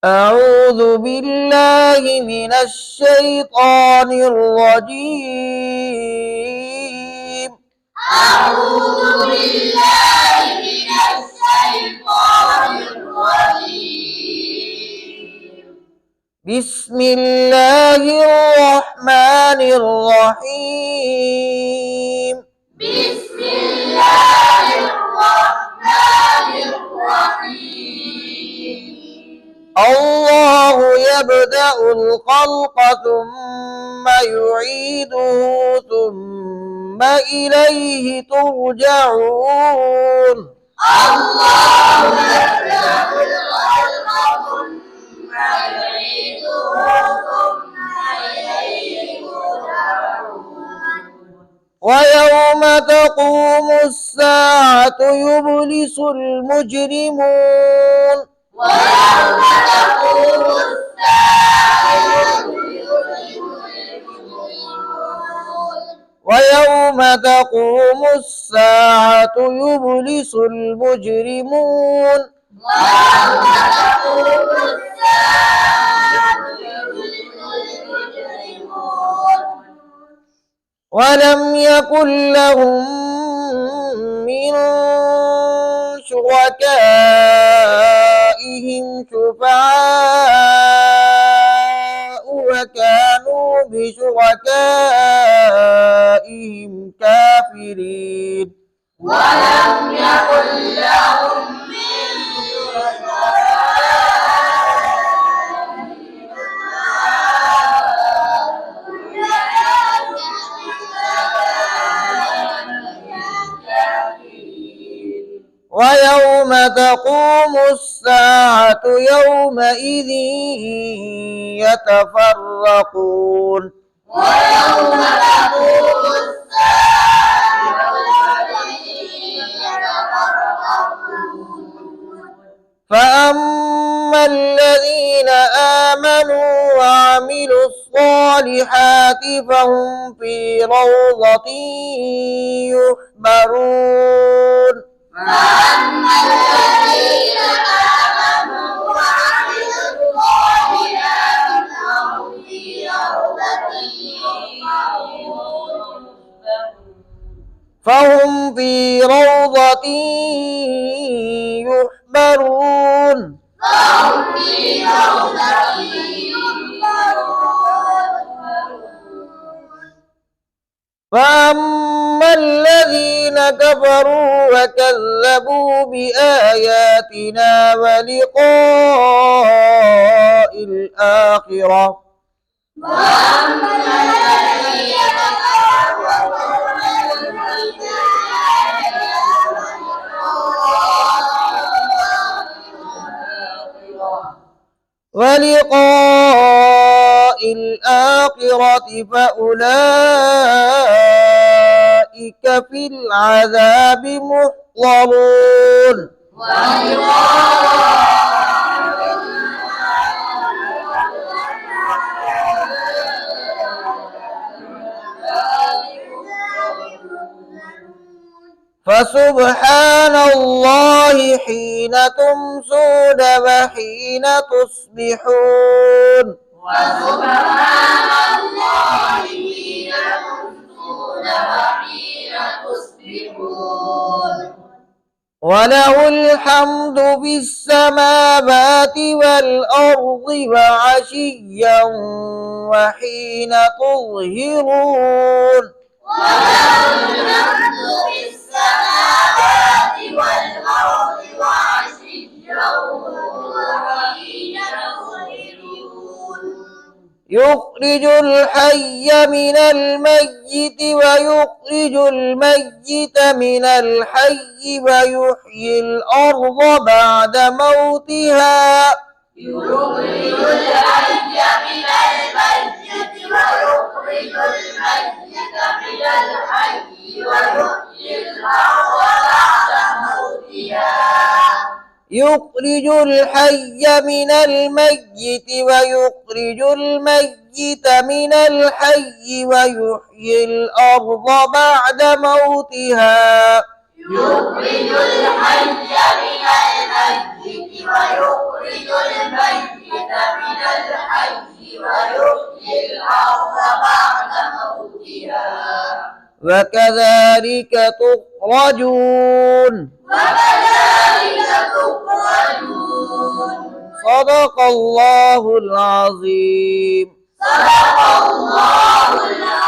أعوذ بالله من الشيطان الرجيم. أعوذ بالله من الشيطان الرجيم. بسم الله الرحمن الرحيم. بسم الله الرحمن الرحيم. الله يبدأ الخلق ثم يعيده ثم إليه ترجعون. الله يبدأ الخلق ثم يعيده ثم إليه ترجعون. ويوم تقوم الساعة يبلس المجرمون. ويوم تقوم الساعة يبلس المجرمون. ويوم تقوم الساعة يبلس المجرمون. ويوم تقوم الساعة يبلس المجرمون. ولم يكن لهم من شركائهم شفعاء وكانوا بشركائهم كافرين. ولم يكن لهم من ويوم تقوم الساعة يومئذ يتفرقون. ويوم تقوم الساعة يتفرقون. فأما الذين آمنوا وعملوا الصالحات فهم في روضة يحبرون. فأما الذين آمنوا وعملوا الصالحات فهم في روضة يحبرون. فهم في روضة يحبرون. فهم في روضة يحبرون. فأما الذين كفروا وكذبوا بآياتنا ولقاء الآخرة وأما الذين كفروا وكذبوا ولقاء الآخرة فأولئك في العذاب محضرون. فسبحان الله حين تمسون وحين تصبحون. وسبحان الله حين تمسون وحين تصبحون. وله الحمد في السماوات والأرض وعشيا وحين تظهرون. وله الحمد في السماوات والأرض وعشيا وحين تظهرون. يخرج الحي من الميت ويخرج الميت من الحي ويحيي الأرض بعد موتها. يخرج الحي من الميت ويخرج الميت من الحي ويحيي الأرض بعد موتها. يخرج الحي من الميت ويخرج الميت من الحي ويحيي الأرض بعد موتها. يخرج الحي من الميت ويخرج الميت موتها وكذلك تخرجون وكذلك تخرجون صدق الله العظيم صدق الله العظيم